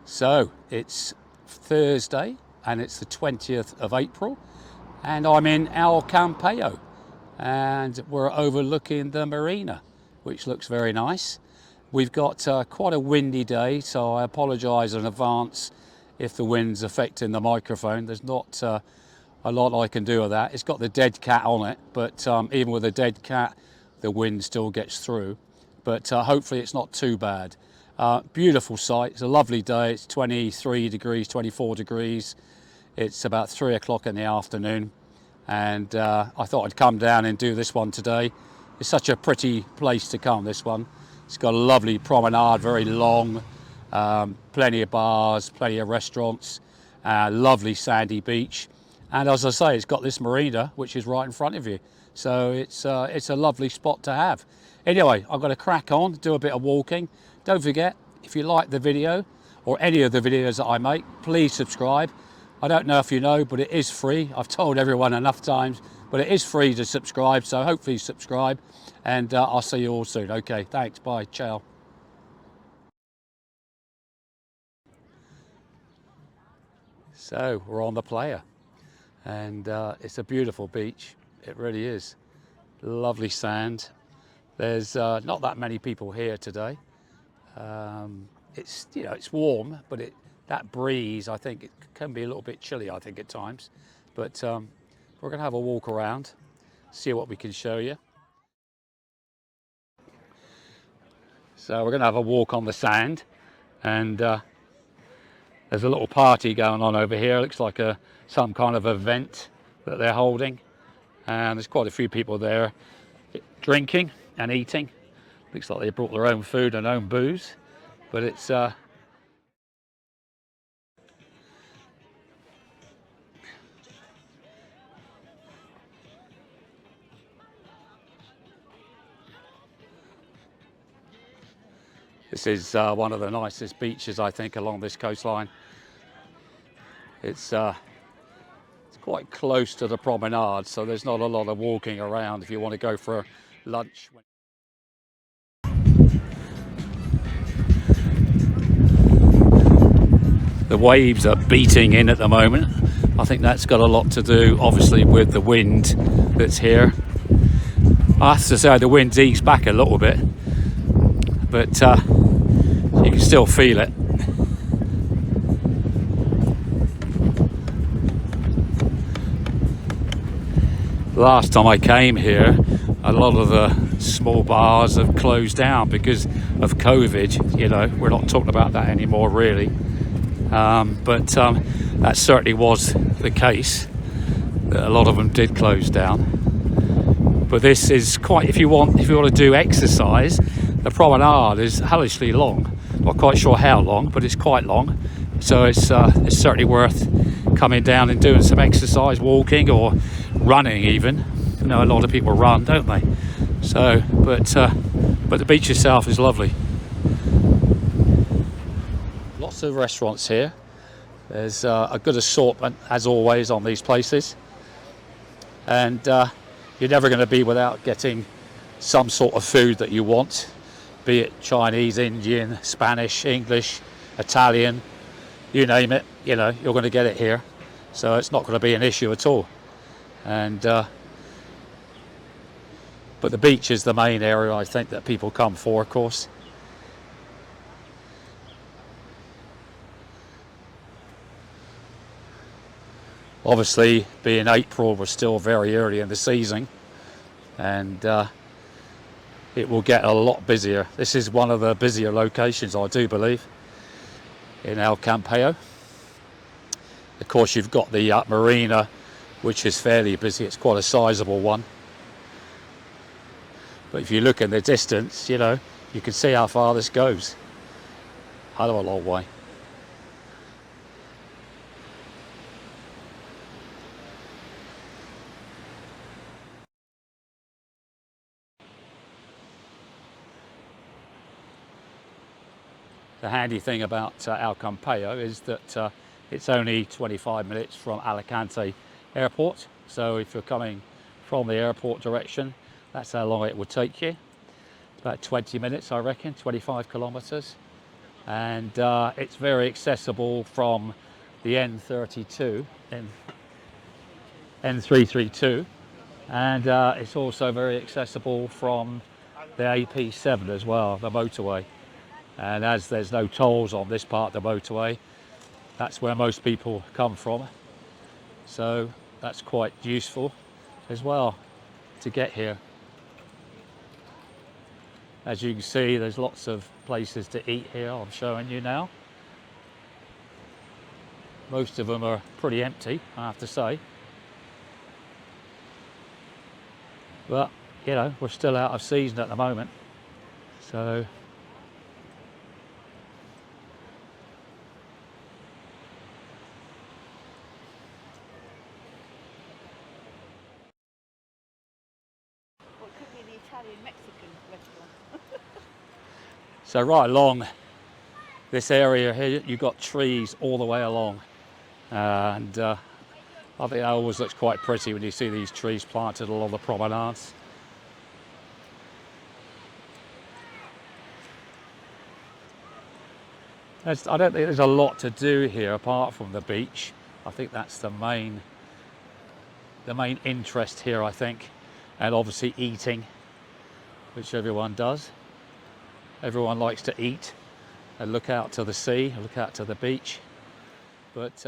So it's Thursday and it's the 20th of April and I'm in Campello and we're overlooking the marina, which looks very nice. We've got quite a windy day, so I apologise in advance if the wind's affecting the microphone. There's not a lot I can do with that. It's got the dead cat on it, but even with a dead cat, the wind still gets through. But hopefully it's not too bad. Beautiful sight. It's a lovely day. It's 23 degrees, 24 degrees. It's about 3 o'clock in the afternoon, and I thought I'd come down and do this one today. It's such a pretty place to come, this one. It's got a lovely promenade, very long, plenty of bars, plenty of restaurants, lovely sandy beach. And as I say, it's got this marina, which is right in front of you. So it's a lovely spot to have. Anyway, I've got to crack on, do a bit of walking. Don't forget, if you like the video or any of the videos that I make, please subscribe. I don't know if you know, but it is free. I've told everyone enough times, but it is free to subscribe. So hopefully subscribe, and I'll see you all soon. Okay, thanks, bye, ciao. So we're on the playa, and it's a beautiful beach. It really is. Lovely sand. There's not that many people here today. It's, it's warm, but that breeze, I think it can be a little bit chilly, I think, at times. But we're going to have a walk around, see what we can show you. So we're going to have a walk on the sand, and there's a little party going on over here. It looks like some kind of event that they're holding, and there's quite a few people there drinking and eating. Looks like they brought their own food and own booze, but it's this is one of the nicest beaches, I think, along this coastline. It's quite close to the promenade, so there's not a lot of walking around if you want to go for lunch. The waves are beating in at the moment. I think that's got a lot to do, obviously, with the wind that's here. I have to say the wind's eased back a little bit, but you can still feel it. Last time I came here, a lot of the small bars have closed down because of COVID. We're not talking about that anymore, really. But that certainly was the case, that a lot of them did close down. But this is quite, if you want to do exercise, the promenade is hellishly long. Not quite sure how long, but it's quite long. So it's certainly worth coming down and doing some exercise, walking or running even. A lot of people run, don't they? So, but the beach itself is lovely. Lots of restaurants here. There's a good assortment, as always, on these places. And you're never going to be without getting some sort of food that you want, be it Chinese, Indian, Spanish, English, Italian, you name it. You're going to get it here. So it's not going to be an issue at all. And but the beach is the main area, I think, that people come for, of course. Obviously, being April, we're still very early in the season, and it will get a lot busier. This is one of the busier locations, I do believe, in Campello. Of course, you've got the marina, which is fairly busy. It's quite a sizable one. But if you look in the distance, you can see how far this goes. Hell of a long way. The handy thing about Campello is that it's only 25 minutes from Alicante airport. So if you're coming from the airport direction, that's how long it would take you. About 20 minutes, I reckon, 25 kilometers. and it's very accessible from the N32 and N332, and it's also very accessible from the AP7 as well, the motorway. And as there's no tolls on this part of the motorway, that's where most people come from, so that's quite useful as well to get here. As you can see, there's lots of places to eat here. I'm showing you now. Most of them are pretty empty, I have to say, but you know, we're still out of season at the moment, so Well, it could be the Italian-Mexican restaurant. so right along this area here, you've got trees all the way along, and I think that always looks quite pretty when you see these trees planted along the promenades. I don't think there's a lot to do here apart from the beach. I think that's the main interest here, I think, and obviously eating, which everyone does. Everyone likes to eat and look out to the sea, look out to the beach, but